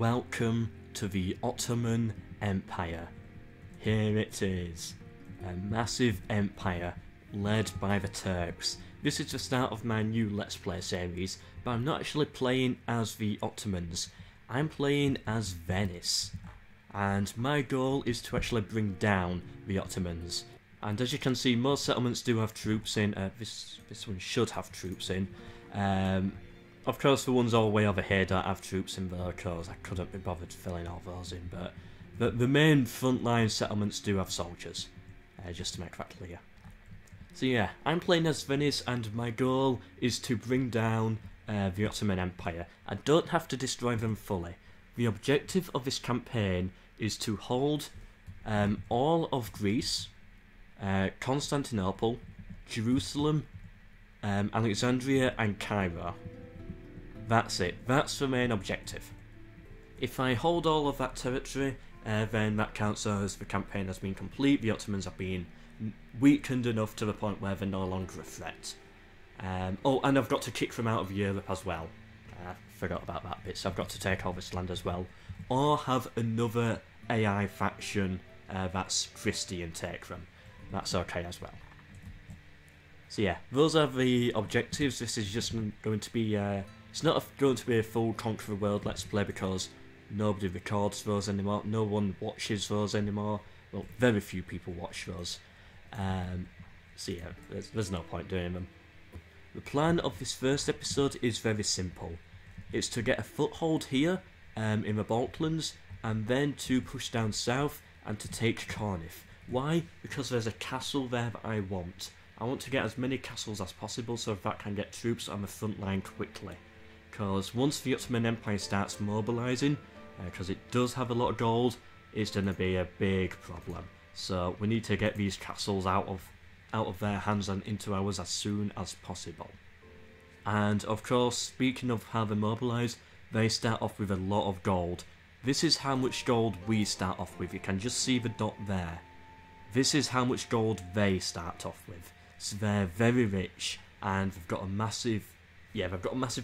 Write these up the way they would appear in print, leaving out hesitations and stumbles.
welcome to the Ottoman Empire. Here it is, a massive empire led by the Turks. This is the start of my new Let's Play series, but I'm not actually playing as the Ottomans, I'm playing as Venice. And my goal is to actually bring down the Ottomans. And as you can see, most settlements do have troops in. This one should have troops in. Of course, the ones all the way over here don't have troops in though, because I couldn't be bothered filling all those in. But the main frontline settlements do have soldiers, just to make that clear. So yeah, I'm playing as Venice, and my goal is to bring down the Ottoman Empire. I don't have to destroy them fully. The objective of this campaign is to hold all of Greece, Constantinople, Jerusalem, Alexandria and Cairo. That's it. That's the main objective. If I hold all of that territory, then that counts as the campaign has been complete. The Ottomans have been weakened enough to the point where they're no longer a threat. Oh, and I've got to kick them out of Europe as well. I forgot about that bit, so I've got to take all this land as well. Or have another AI faction that's Christian take them. That's okay as well. So yeah, those are the objectives. This is just going to be, it's not going to be a full Conquer the World Let's Play because nobody records those anymore, no one watches those anymore. Well, very few people watch those. So yeah, there's no point doing them. The plan of this first episode is very simple. It's to get a foothold here in the Balkans, and then to push down south and to take Cardiff. Why? Because there's a castle there that I want. I want to get as many castles as possible so that I can get troops on the front line quickly. Because once the Ottoman Empire starts mobilising, because it does have a lot of gold, it's going to be a big problem. So we need to get these castles out of their hands and into ours as soon as possible. And of course, speaking of how they mobilise, they start off with a lot of gold. This is how much gold we start off with. You can just see the dot there. This is how much gold they start off with. So they're very rich, and they've got a massive,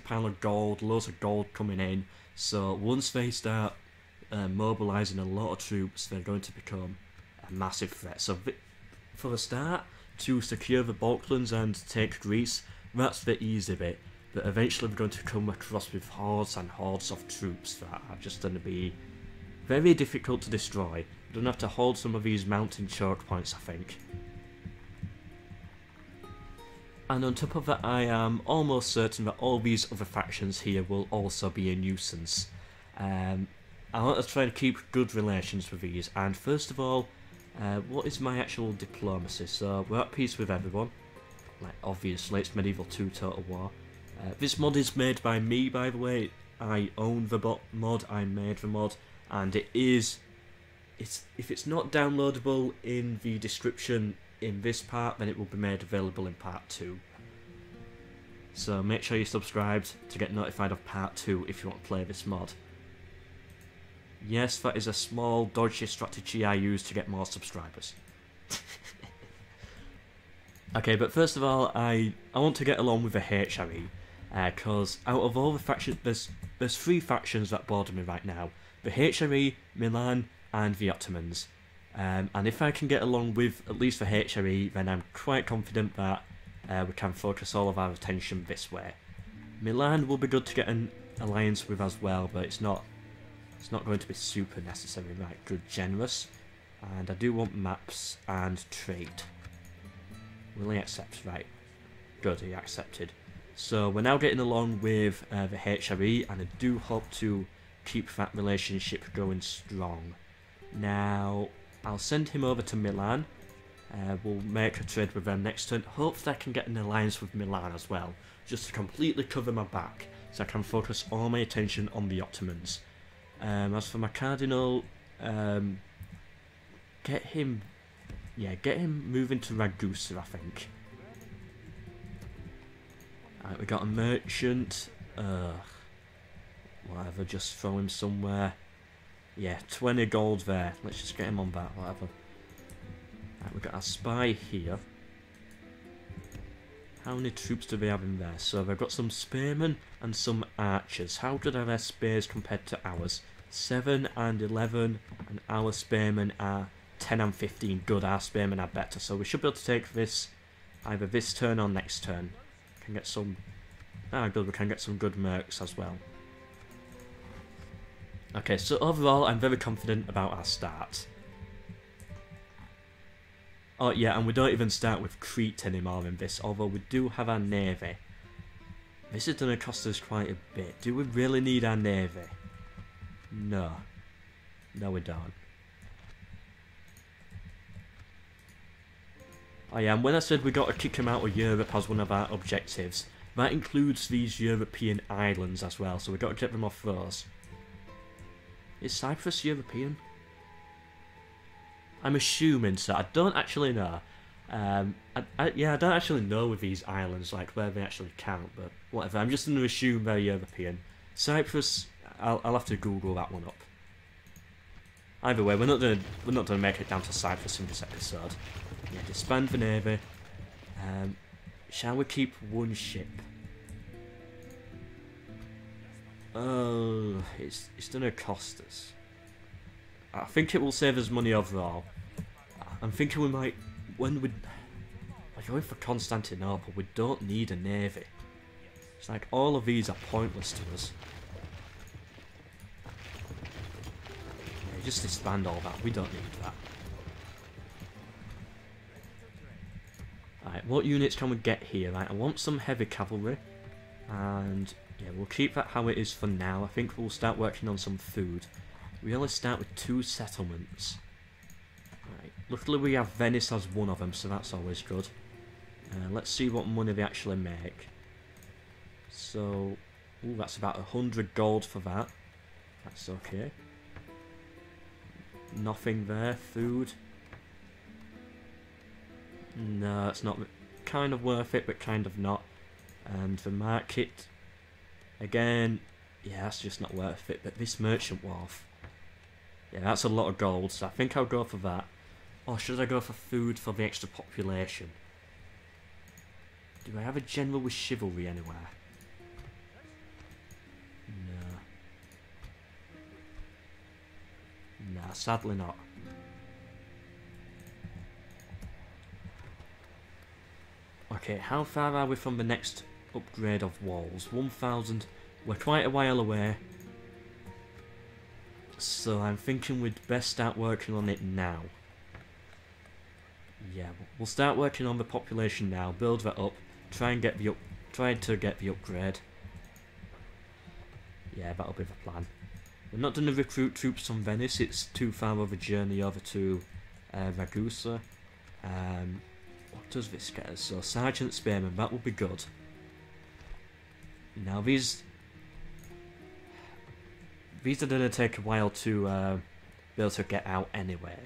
pile of gold, loads of gold coming in. So once they start mobilising a lot of troops, they're going to become a massive threat. So for the start, to secure the Balkans and take Greece, that's the easy bit. But eventually we're going to come across with hordes and hordes of troops that are just going to be very difficult to destroy. We're going to have to hold some of these mountain choke points, I think. And on top of that, I am almost certain that all these other factions here will also be a nuisance. I want to try and keep good relations with these, and first of all, what is my actual diplomacy? So we're at peace with everyone. Like, obviously, it's Medieval 2 Total War. This mod is made by me, by the way. I own the mod, I made the mod, and if it's not downloadable in the description in this part, then it will be made available in part 2. So make sure you're subscribed to get notified of part 2 if you want to play this mod. Yes, that is a small dodgy strategy I use to get more subscribers. Okay, but first of all, I want to get along with the HRE, because out of all the factions, there's 3 factions that bother me right now: the HRE, Milan, and the Ottomans. And if I can get along with at least the HRE, then I'm quite confident that we can focus all of our attention this way. Milan will be good to get an alliance with as well, but it's not going to be super necessary. Right, good, generous. And I do want maps and trade. Will he accept? Right. Good, he accepted. So we're now getting along with the HRE, and I do hope to keep that relationship going strong. Now, I'll send him over to Milan. We'll make a trade with them next turn. Hopefully I can get an alliance with Milan as well, just to completely cover my back, so I can focus all my attention on the Ottomans. As for my cardinal, get him moving to Ragusa, I think. Alright, we got a merchant. Whatever, just throw him somewhere. Yeah, 20 gold there. Let's just get him on that, whatever. Right, we got our spy here. How many troops do they have in there? So they've got some spearmen and some archers. How good are their spears compared to ours? 7 and 11, and our spearmen are 10 and 15 good. Our spearmen are better, so we should be able to take this either this turn or next turn. Can get some... Ah, good, we can get some good mercs as well. Okay, so overall, I'm very confident about our start. Oh yeah, and we don't even start with Crete anymore in this, although we do have our navy. This is going to cost us quite a bit. Do we really need our navy? No. No, we don't. Oh yeah, and when I said we got to kick him out of Europe as one of our objectives, that includes these European islands as well, so we've got to get them off those. Is Cyprus European? I'm assuming so. I don't actually know. Yeah, I don't actually know with these islands, like where they actually count, but whatever. I'm just going to assume they're European. Cyprus, I'll have to Google that one up. Either way, we're not gonna make it down to Cyprus in this episode. Yeah, disband the navy. Shall we keep one ship? Oh, it's gonna cost us. I think it will save us money overall. I'm thinking we might, when we're going for Constantinople, we don't need a navy. It's like all of these are pointless to us. Yeah, just disband all that. We don't need that. Alright, what units can we get here? Right, I want some heavy cavalry, and yeah, we'll keep that how it is for now. I think we'll start working on some food. We only start with 2 settlements. Right, luckily we have Venice as one of them, so that's always good. Let's see what money they actually make. So, ooh, that's about 100 gold for that. That's okay. Nothing there. Food. No, it's not kind of worth it, but kind of not. And the market, again, yeah, that's just not worth it. But this merchant wharf, yeah, that's a lot of gold, so I think I'll go for that. Or should I go for food for the extra population? Do I have a general with chivalry anywhere? No. Nah, sadly not. Okay, how far are we from the next upgrade of walls? 1,000. We're quite a while away. So I'm thinking we'd best start working on it now. Yeah, we'll start working on the population now, build that up, try to get the upgrade. Yeah, that'll be the plan. We're not going to recruit troops from Venice, it's too far of a journey over to Ragusa. What does this get us? So, Sergeant Spearman, that will be good. Now, these are going to take a while to be able to get out anyway.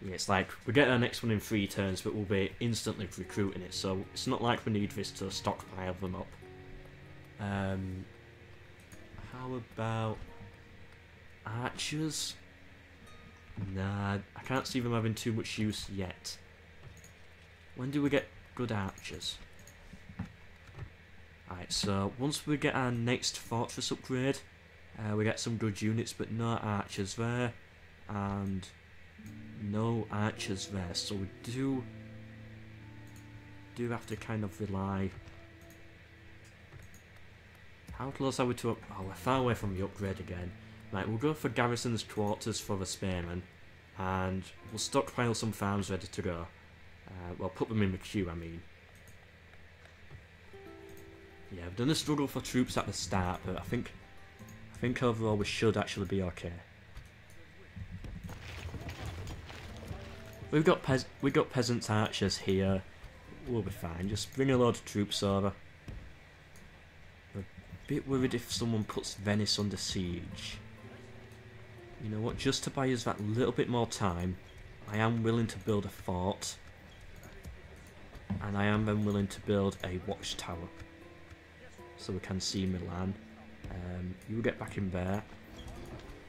Yeah, it's like, we get our next one in 3 turns, but we'll be instantly recruiting it, so it's not like we need this to stockpile them up. How about archers? Nah, I can't see them having too much use yet. When do we get good archers? Alright, so once we get our next fortress upgrade, we get some good units, but no archers there, and no archers there, so we do have to kind of rely. How close are we to oh, we're far away from the upgrade again. Right, we'll go for garrison's quarters for the spearmen, and we'll stockpile some farms ready to go. Well, put them in the queue, I mean. Yeah, I've done a struggle for troops at the start, but I think overall we should actually be okay. We've got peasant archers here. We'll be fine. Just bring a load of troops over. We're a bit worried if someone puts Venice under siege. You know what? Just to buy us that little bit more time, I am willing to build a fort, and I am then willing to build a watchtower, so we can see Milan. You get back in there.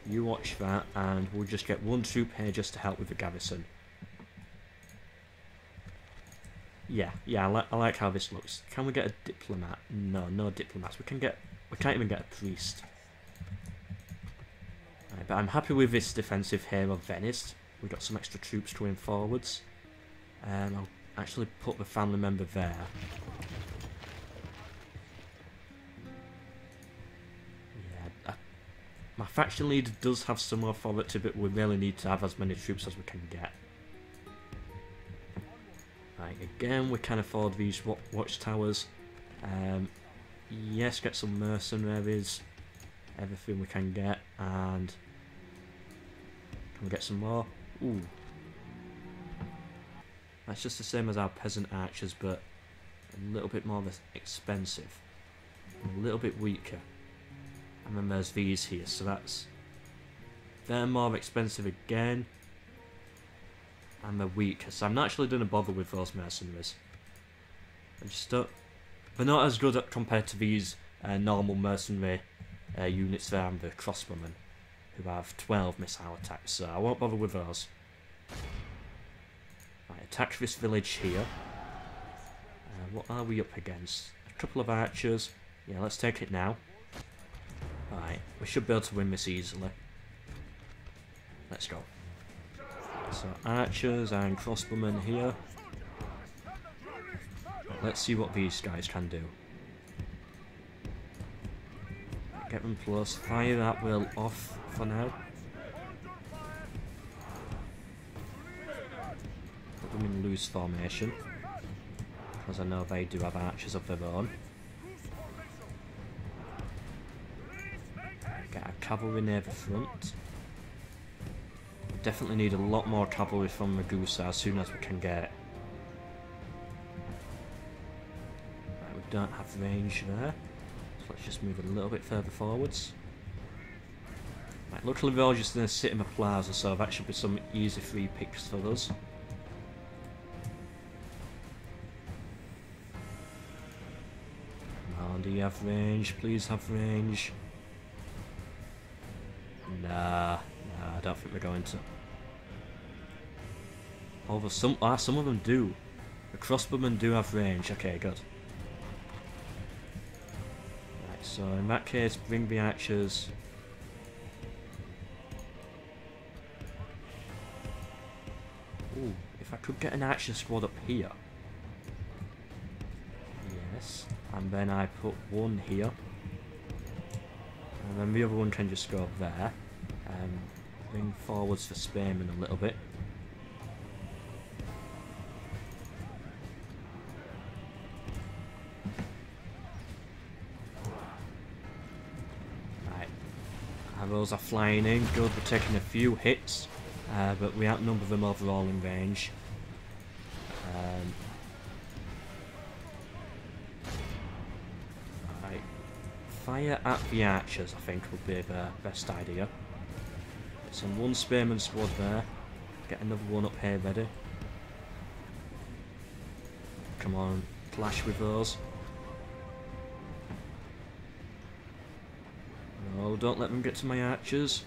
You watch that, and we'll just get 1 troop here just to help with the garrison. Yeah, I like how this looks. Can we get a diplomat? No, no diplomats. We can't even get a priest. Right, but I'm happy with this defensive here of Venice. We got some extra troops going forwards. I'll actually put the family member there. Yeah, my faction leader does have some authority, but we really need to have as many troops as we can get. Right, again, we can afford these watchtowers. Yes, get some mercenaries, everything we can get, and can we get some more? Ooh. That's just the same as our peasant archers, but a little bit more expensive, and a little bit weaker. And then there's these here, so they're more expensive again, and they're weaker, so I'm not actually going to bother with those mercenaries. I just don't. They're not as good compared to these normal mercenary units there and the crossbowmen, who have 12 missile attacks, so I won't bother with those. Right, attack this village here. What are we up against? A couple of archers. Yeah, let's take it now. Right, we should be able to win this easily. Let's go. So, archers and crossbowmen here. Let's see what these guys can do. Get them close. Fire that will off for now. Put them in loose formation, because I know they do have archers of their own. Get our cavalry near the front. We definitely need a lot more cavalry from Ragusa as soon as we can get it. Don't have range there, so let's just move a little bit further forwards. Right, luckily they're all just going to sit in the plaza, so that should be some easy free picks for us. Come on, do you have range? Please have range. Nah, I don't think we're going to. Although some of them do. The crossbowmen do have range. Okay, good. So in that case, bring the archers. Ooh, if I could get an archer squad up here. Yes, and then I put one here. And then the other one can just go up there. Bring forwards for spearmen a little bit. Those are flying in, good, we're taking a few hits, but we outnumber them overall in range. Right. Fire at the archers, I think, would be the best idea. Send one spearman squad there, get another one up here ready. Come on, clash with those. Oh, don't let them get to my archers.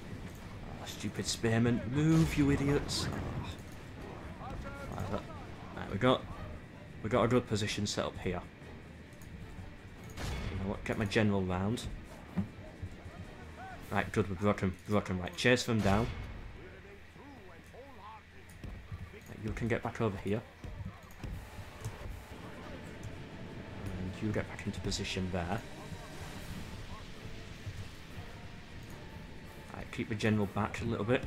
Oh, stupid spearmen. Move, you idiots. Oh. Right, we got a good position set up here. You know what, get my general round. Right, good, we brought him. Right, chase them down. Right, you can get back over here. And you get back into position there. Keep the general back a little bit.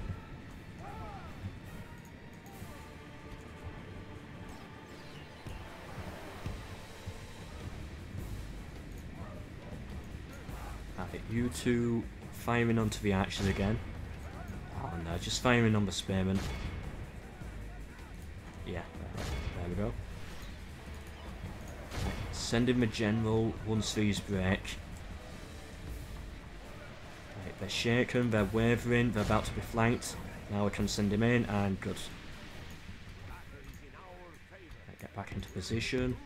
Right, you two firing onto the archers again. Oh no, just firing on the spearmen. Yeah, there we go. Right, send in the general once these break. They're shaken, they're wavering, they're about to be flanked. Now we can send him in, and good. Right, get back into position.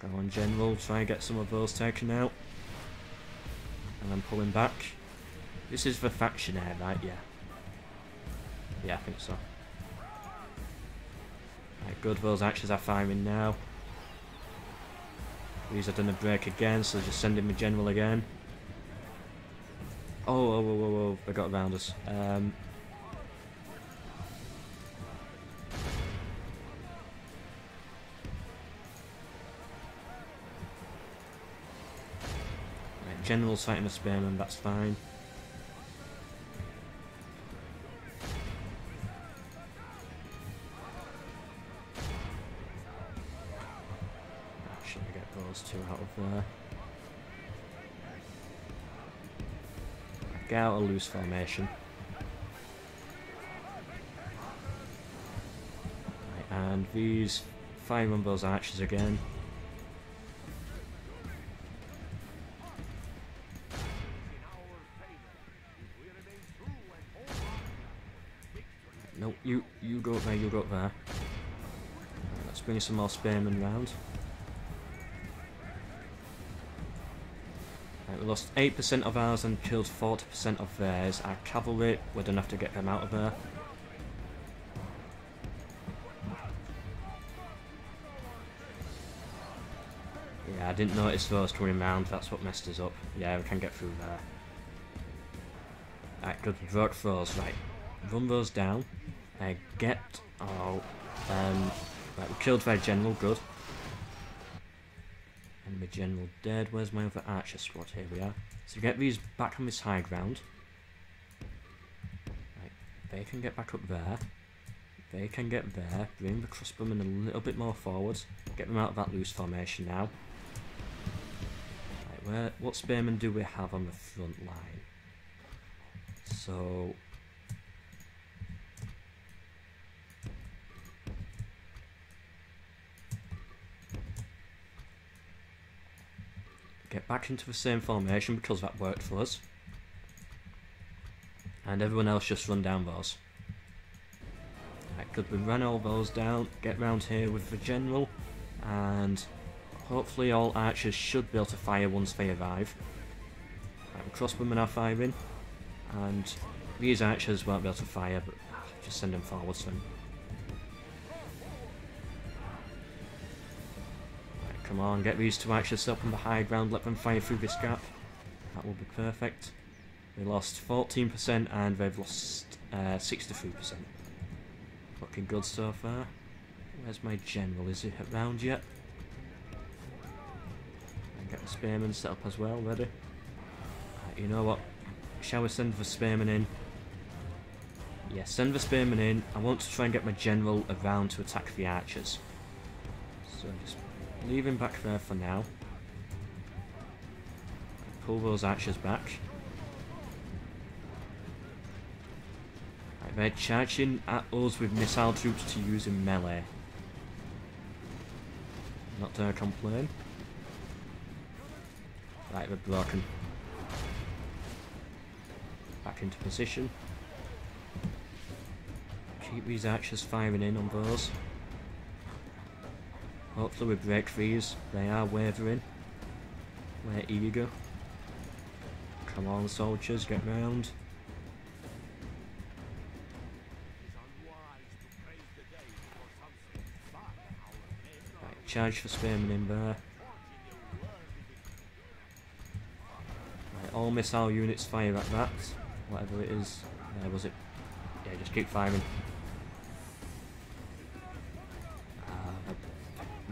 Go on, General, try and get some of those taken out. And then pull him back. This is the faction air, right? Yeah. Yeah, I think so. Right, good, those archers are firing now. These are done a break again, so just send in the general again. Oh, they got around us. Right, general's fighting a spearman, that's fine. Actually, get those two out of there. Get out a loose formation. Right, and these fire on those archers again. No, you go up there, you go up there. Right, let's bring some more spearmen round. Right, we lost 8% of ours and killed 40% of theirs. Our cavalry, we're gonna have to get them out of there. Yeah, I didn't notice those coming round, that's what messed us up. Yeah, we can get through there. Right, good, we broke those, right. Run those down. Get... Oh... right, we killed their general, good. Enemy general dead. Where's my other archer squad? Here we are. So get these back on this high ground. Right, they can get back up there. They can get there. Bring the crossbowmen a little bit more forwards. Get them out of that loose formation now. Right, what spearmen do we have on the front line? So... get back into the same formation because that worked for us. And everyone else just run down those. Right, good, we ran all those down, get round here with the general, and hopefully all archers should be able to fire once they arrive. Right, the crossbowmen are firing, and these archers won't be able to fire, but just send them forwards then. Come on, get these two archers up on the high ground, let them fire through this gap. That will be perfect. We lost 14% and they've lost 63%. Looking good so far. Where's my general? Is he around yet? And get the spearmen set up as well, ready. Right, you know what? Shall we send the spearmen in? Yeah, send the spearmen in. I want to try and get my general around to attack the archers. So just leave him back there for now. Pull those archers back. Right, they're charging at us with missile troops to use in melee. Not gonna complain. Right, they're broken. Back into position. Keep these archers firing in on those. Hopefully we break these. They are wavering. We're eager. Come on, soldiers, get round. Right, charge for spearmen in there. Right, all missile units fire at that. Whatever it is. Was it? Yeah, just keep firing.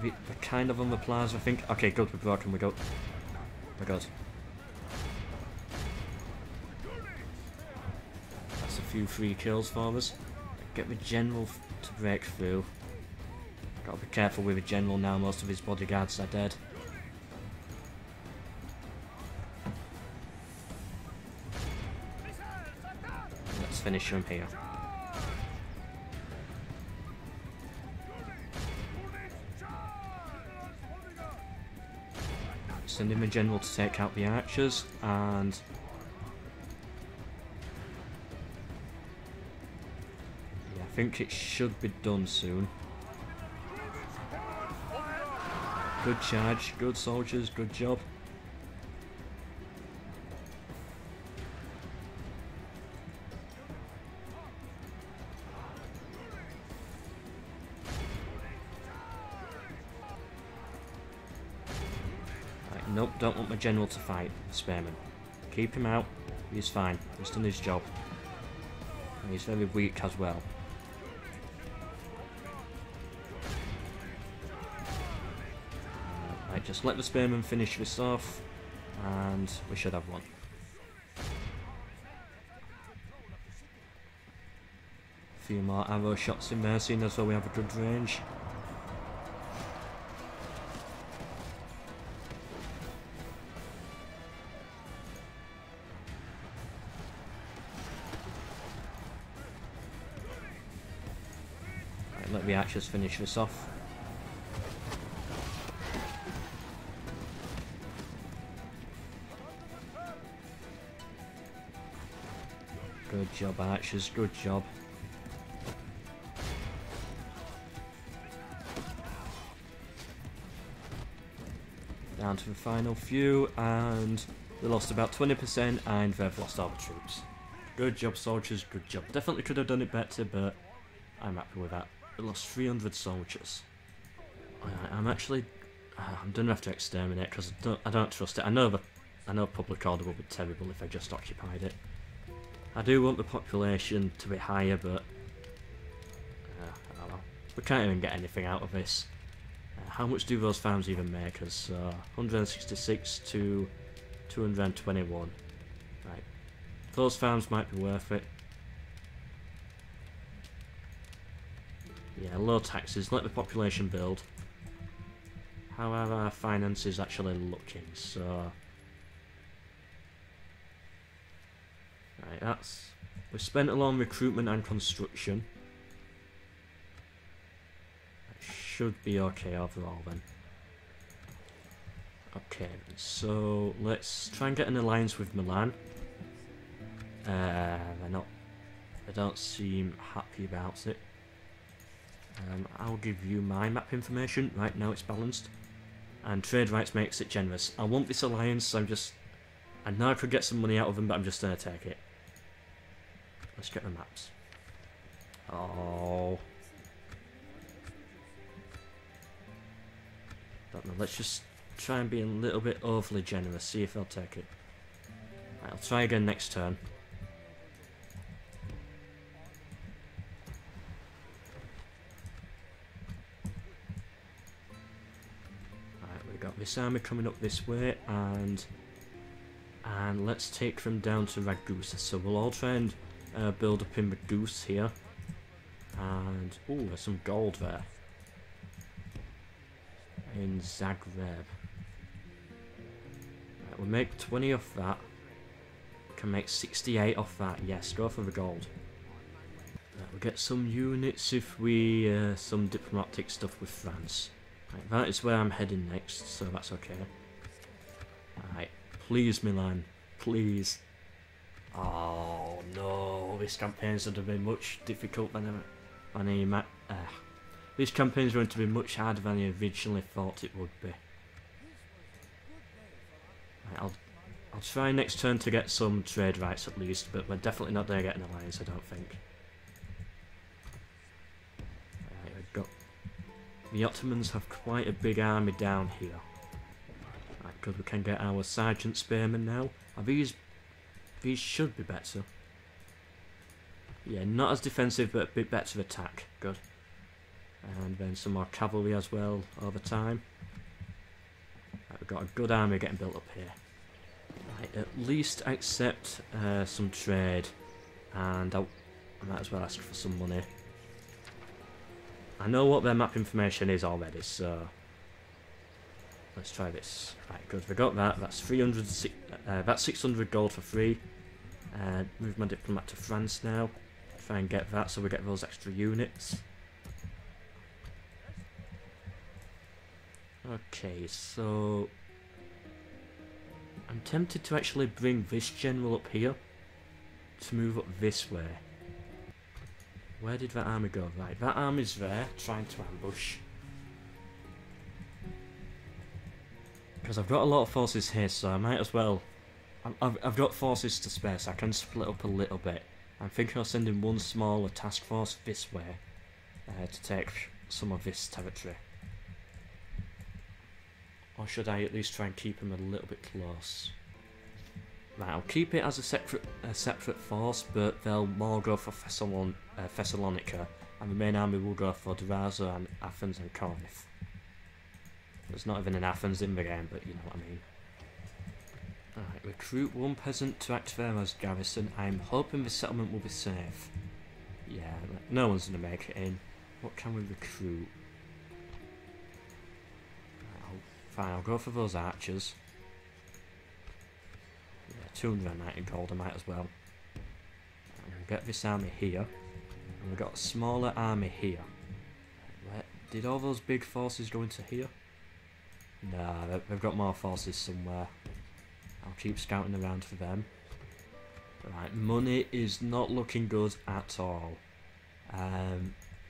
They're kind of on the plaza, I think. Okay, good, we're broken, we go. We're good. That's a few free kills for us. Get the general to break through. Gotta be careful with the general now, most of his bodyguards are dead. Let's finish him here. Sending the general to take out the archers, and yeah, I think it should be done soon. Good charge, good soldiers, good job. Nope, don't want my general to fight. Spearman. Keep him out. He's fine. He's done his job. And he's very weak as well. Right, just let the spearman finish this off, and we should have one. A few more arrow shots in there, seeing as though we have a good range. Right, let the archers finish this off. Good job, archers, good job. Down to the final few, and they lost about 20%, and they've lost all the troops. Good job, soldiers, good job. Definitely could have done it better, but I'm happy with that. They lost 300 soldiers. I'm actually... I'm going to have to exterminate, because I don't trust it. I know public order would be terrible if I just occupied it. I do want the population to be higher, but I don't know. We can't even get anything out of this. How much do those farms even make us? 166 to 221. Right. Those farms might be worth it. Yeah, low taxes, let the population build. How are our finances actually looking? So... Right, that's... We've spent a lot on recruitment and construction. That should be okay overall then. Okay, so let's try and get an alliance with Milan. They're not... They don't seem happy about it. I'll give you my map information. Right, now it's balanced. And trade rights makes it generous. I want this alliance, so I know I could get some money out of them, but I'm just going to take it. Let's get the maps. Oh. Don't know, let's just try and be a little bit overly generous, see if they'll take it. Right, I'll try again next turn. Right, we've got this army coming up this way, and let's take them down to Ragusa. So we'll all try and build up in Ragusa here. And, ooh, there's some gold there. In Zagreb. Right, we'll make 20 off that. Can make 68 off that. Yes, go for the gold. Right, we'll get some units if we... some diplomatic stuff with France. Right, that is where I'm heading next, so that's okay. Alright, please Milan, please. Oh no, this campaign's going to be much difficult than this campaign's going to be much harder than I originally thought it would be. Right, I'll try next turn to get some trade rights at least, but we're definitely not going to get an alliance, I don't think. Right, we've got... The Ottomans have quite a big army down here. Right, good, we can get our Sergeant Spearmen now. Are these should be better. Yeah, not as defensive, but a bit better attack. Good. And then some more cavalry as well over time. Right, we've got a good army getting built up here. Right, at least accept some trade. And I might as well ask for some money. I know what their map information is already, so... Let's try this. Right, good, we got that. That's 300. That's 600 gold for free. Move my diplomat to France now. Try and get that so we get those extra units. Okay, so I'm tempted to actually bring this general up here to move up this way. Where did that army go? Right, that army's there, trying to ambush. Because I've got a lot of forces here, so I might as well... I've got forces to spare, so I can split up a little bit. I'm thinking of sending one smaller task force this way to take some of this territory. Or should I at least try and keep them a little bit close? Right, I'll keep it as a separate force, but they'll more go for Thessalonica, and the main army will go for Durazzo and Athens and Corinth. There's not even an Athens in the game, but you know what I mean. Alright, recruit one peasant to act there as garrison. I'm hoping the settlement will be safe. Yeah, no one's going to make it in. What can we recruit? Fine, I'll go for those archers. Yeah, 290 gold, I might as well. And we'll get this army here. And we've got a smaller army here. Did all those big forces go into here? Nah, they've got more forces somewhere. I'll keep scouting around for them. Right, money is not looking good at all.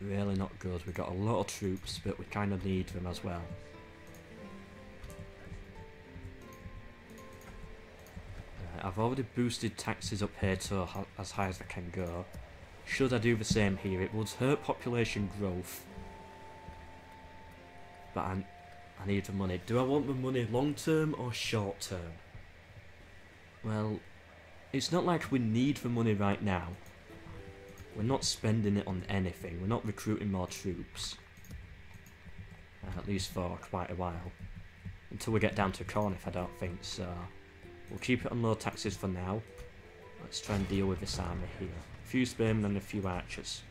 Really not good. We've got a lot of troops, but we kind of need them as well. I've already boosted taxes up here to as high as I can go. Should I do the same here? It would hurt population growth. But I need the money. Do I want the money long term or short term? Well, it's not like we need the money right now. We're not spending it on anything. We're not recruiting more troops. At least for quite a while. Until we get down to Corinth, I don't think so. We'll keep it on low taxes for now. Let's try and deal with this army here. A few spearmen and a few archers.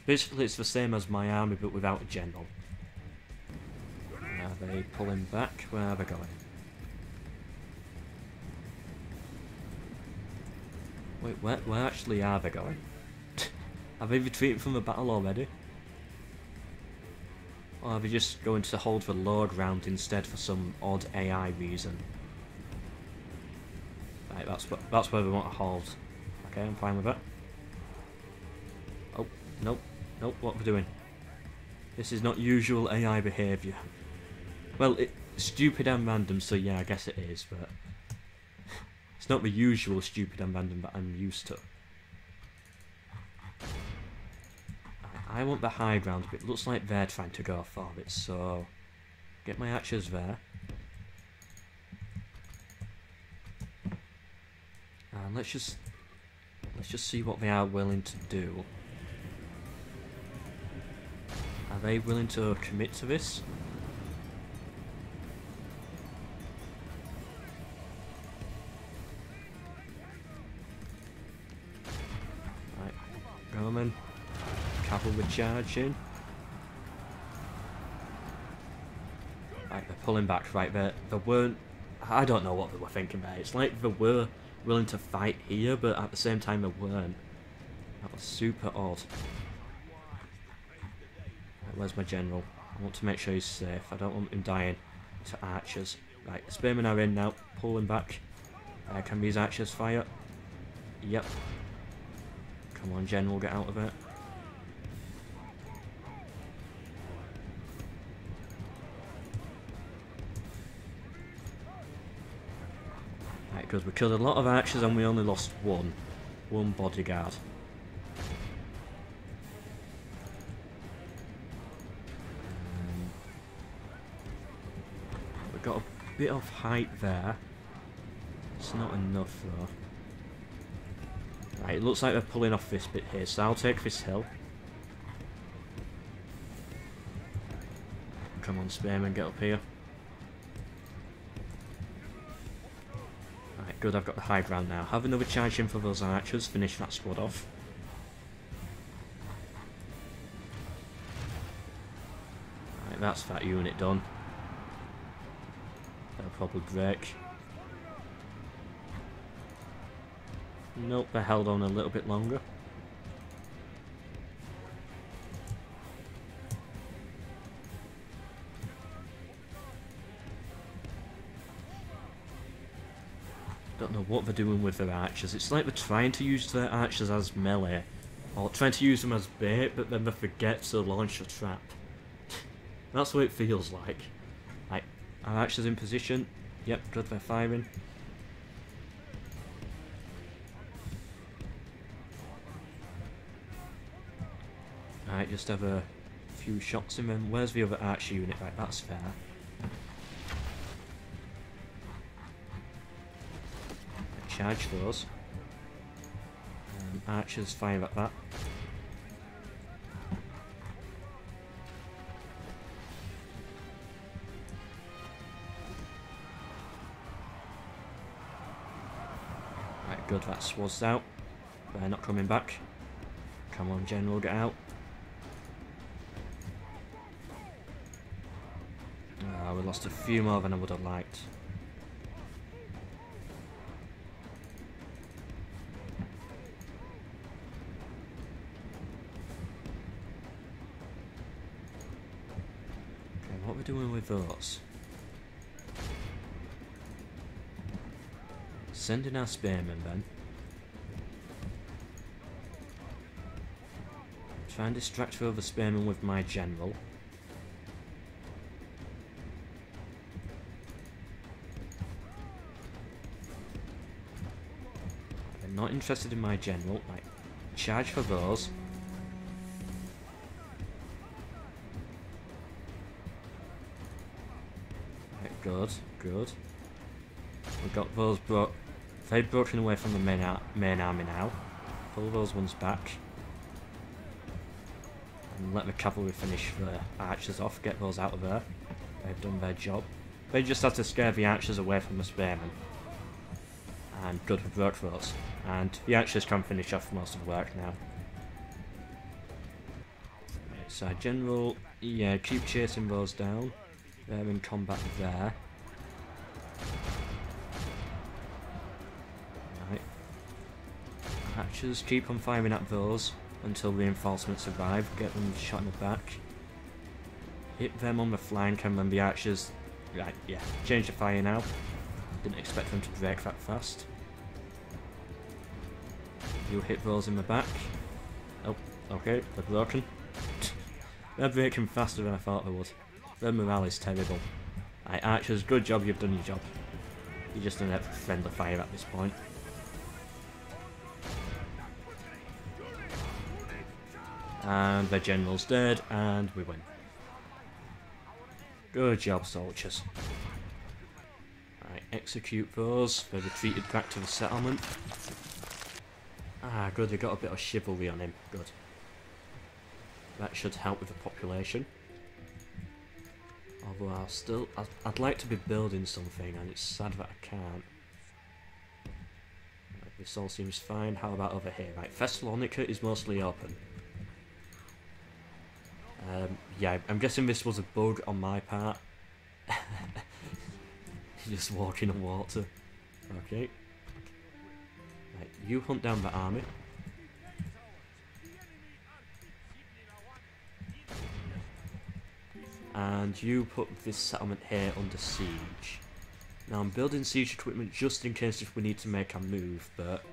Basically it's the same as my army but without a general. Are they pulling back? Where are they going? Wait, where actually are they going? Have they retreated from the battle already? Or are they just going to hold the low ground instead for some odd AI reason? Right, that's where we want to hold. Okay, I'm fine with that. Oh, nope, what are we doing? This is not usual AI behaviour. Well, it's stupid and random, so yeah, I guess it is, but it's not the usual stupid and random that I'm used to. I want the high ground, but it looks like they're trying to go for it, so get my archers there. And let's just see what they are willing to do. Are they willing to commit to this? Right, Roman, cavalry charging. Right, they're pulling back. Right, they weren't. I don't know what they were thinking there. It's like they were willing to fight here, but at the same time they weren't. That was super odd. Right, where's my general? I want to make sure he's safe. I don't want him dying to archers. Right, the spearmen are in now, pulling back. Can these archers fire? Yep. Come on, general, get out of it. Right, because we killed a lot of archers and we only lost one bodyguard. We've got a bit of height there. It's not enough though. Right, it looks like they're pulling off this bit here, so I'll take this hill. Come on, spearmen, get up here. Right, good, I've got the high ground now. Have another charge in for those archers, finish that squad off. Right, that's that unit done. They'll probably break. Nope, they held on a little bit longer. Don't know what they're doing with their archers. It's like they're trying to use their archers as melee, or trying to use them as bait, but then they forget to launch a trap. That's what it feels like. Right, our archers in position. Yep, good, they're firing. Right, just have a few shots in them. Where's the other archer unit? Right, that's fair. Right, charge those. Archers fire at that. Right, good, that's swazzed out. They're not coming back. Come on, General, get out. Oh, we lost a few more than I would have liked. Okay, what are we doing with those? Sending our spearmen then. Try and distract the other spearmen with my general. I'm not interested in my general. Right, charge for those. Right, good, good. We've got those they've broken away from the main army now. Pull those ones back. And let the cavalry finish the archers off, get those out of there. They've done their job. They just have to scare the archers away from the spearmen. And good, we've worked for those. And the archers can finish off most of the work now. So general, yeah, keep chasing those down. They're in combat there. Right. Archers, keep on firing at those until reinforcements arrive. Get them shot in the back. Hit them on the flank and then the archers... Right, yeah, change the fire now. Didn't expect them to break that fast. You hit those in the back. Oh, okay, they're broken. They're breaking faster than I thought they would. Their morale is terrible. Right, archers, good job, you've done your job. You're just gonna have friendly fire at this point. And the general's dead, and we win. Good job, soldiers. Right, execute those. They retreated back to the settlement. Ah, good, they got a bit of chivalry on him. Good. That should help with the population. Although I'd like to be building something, and it's sad that I can't. Right, this all seems fine. How about over here? Right, Thessalonica is mostly open. Yeah, I'm guessing this was a bug on my part. Just walking on water. Okay. Right, you hunt down the army. And you put this settlement here under siege. Now I'm building siege equipment just in case if we need to make a move, but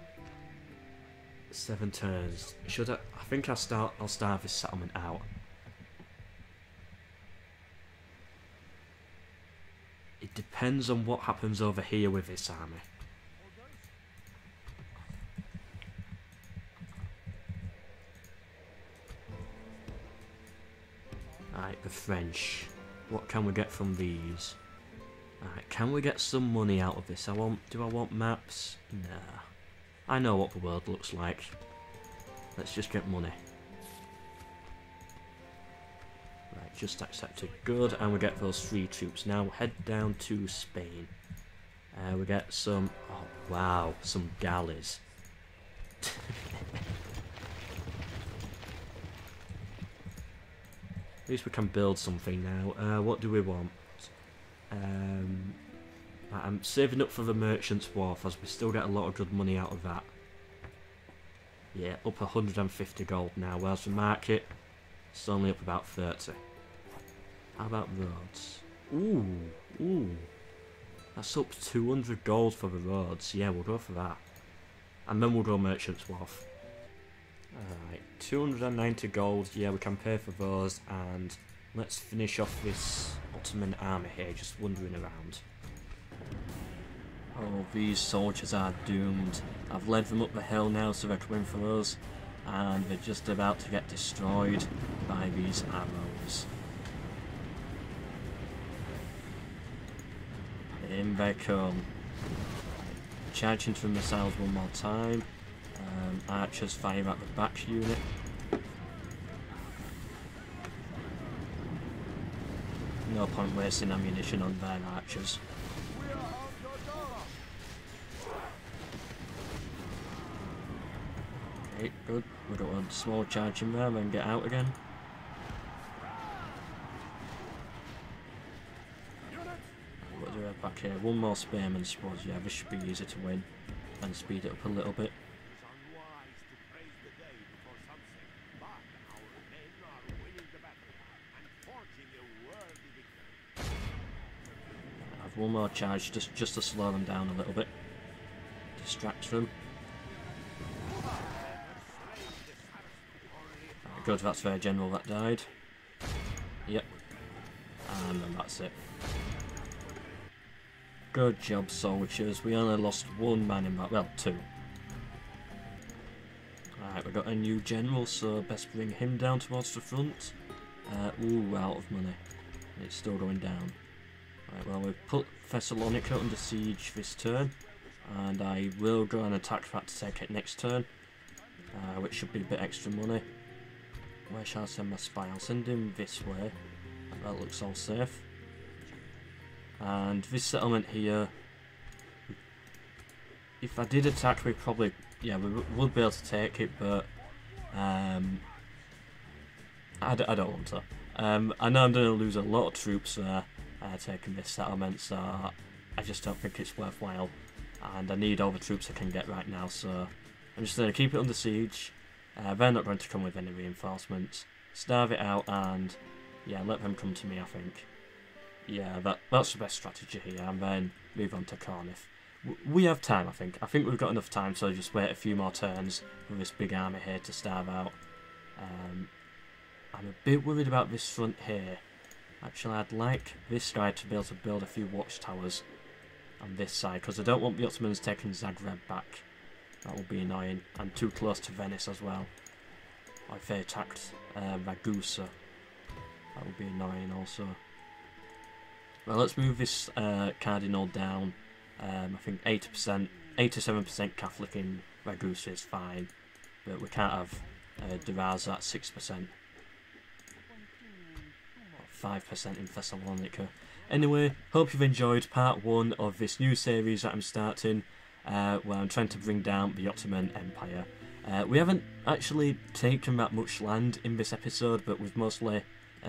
7 turns. Should I think I'll start this settlement out. It depends on what happens over here with this army. Alright, the French. What can we get from these? Alright, can we get some money out of this? Do I want maps? Nah. I know what the world looks like. Let's just get money. Right, just accepted. Good, and we get those 3 troops. Now head down to Spain. We get some... Oh, wow, some galleys. At least we can build something now. What do we want? I'm saving up for the Merchant's Wharf as we still get a lot of good money out of that. Yeah, up 150 gold now, whereas the market it's only up about 30. How about roads? Ooh. That's up 200 gold for the roads. Yeah, we'll go for that. And then we'll go Merchant's Wharf. Alright, 290 gold, yeah, we can pay for those, and let's finish off this Ottoman army here, just wandering around. Oh, these soldiers are doomed. I've led them up the hill now so they're coming for us, and they're just about to get destroyed by these arrows. In they come. charge into the missiles one more time. Archers fire at the back unit. No point wasting ammunition on their archers. Okay, good. We got a small charge in there and then get out again. What do we have back here? One more spearman suppose. Yeah, this should be easy to win and speed it up a little bit. One more charge just to slow them down a little bit. Distract them. Right, good, that's their general that died. Yep. And then that's it. Good job, soldiers. We only lost one man in that. Well, two. Alright, we got a new general, so best bring him down towards the front. Ooh, out of money. It's still going down. Right, well, we've put Thessalonica under siege this turn, and I will go and attack that to take it next turn, which should be a bit extra money. Where shall I send my spy? I'll send him this way. That looks all safe. And this settlement here, if I did attack, we probably, yeah, we would be able to take it, but I don't want to. I know I'm going to lose a lot of troops taking this settlement, so I just don't think it's worthwhile, and I need all the troops I can get right now, so I'm just going to keep it under siege. They're not going to come with any reinforcements. Starve it out and, yeah, let them come to me, I think. Yeah, that's the best strategy here, and then move on to Cardiff. We have time, I think. I think we've got enough time, so just wait a few more turns with this big army here to starve out. I'm a bit worried about this front here. Actually, I'd like this guy to be able to build a few watchtowers on this side, because I don't want the Ottomans taking Zagreb back. That will be annoying, and too close to Venice as well. Or if they attacked Ragusa, that would be annoying also. Well, let's move this cardinal down. I think 80%, 87% Catholic in Ragusa is fine, but we can't have Durazzo at 6%. 5% in Thessalonica. Anyway, hope you've enjoyed part 1 of this new series that I'm starting, where I'm trying to bring down the Ottoman Empire. We haven't actually taken that much land in this episode, but we've mostly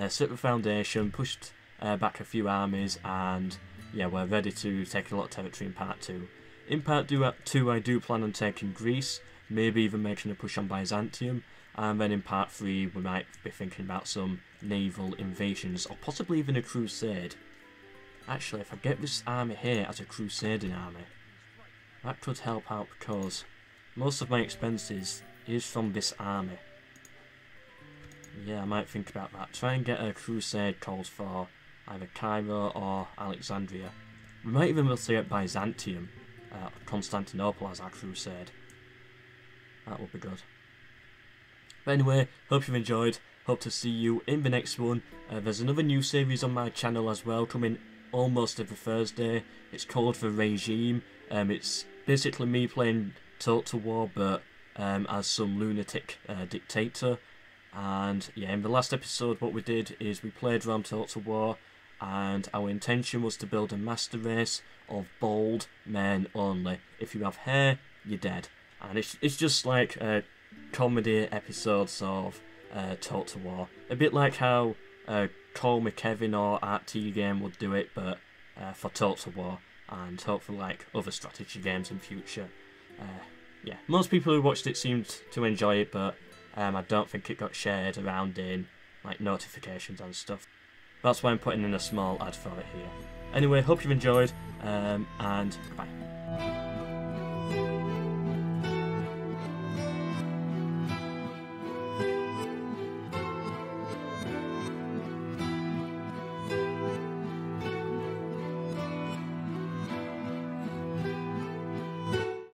set the foundation, pushed back a few armies, and yeah, we're ready to take a lot of territory in part 2. In part 2 I do plan on taking Greece, maybe even making a push on Byzantium, and then in part 3 we might be thinking about some naval invasions, or possibly even a crusade. Actually, if I get this army here as a crusading army, that could help out, because most of my expenses is from this army. Yeah, I might think about that. Try and get a crusade called for either Cairo or Alexandria. We might even be able to get Byzantium, Constantinople as our crusade. That would be good. But anyway, hope you've enjoyed. Hope to see you in the next one. There's another new series on my channel as well, coming almost every Thursday. It's called The Regime. It's basically me playing Total War, but as some lunatic dictator. And yeah, in the last episode what we did is we played around Total War, and our intention was to build a master race of bald men only. If you have hair, you're dead. And it's just like comedy episodes of Total War. A bit like how Call Me Kevin or Art T Game would do it, but for Total War, and hopefully like other strategy games in future. Yeah, most people who watched it seemed to enjoy it, but I don't think it got shared around in like notifications and stuff. That's why I'm putting in a small ad for it here. Anyway, hope you've enjoyed, and goodbye.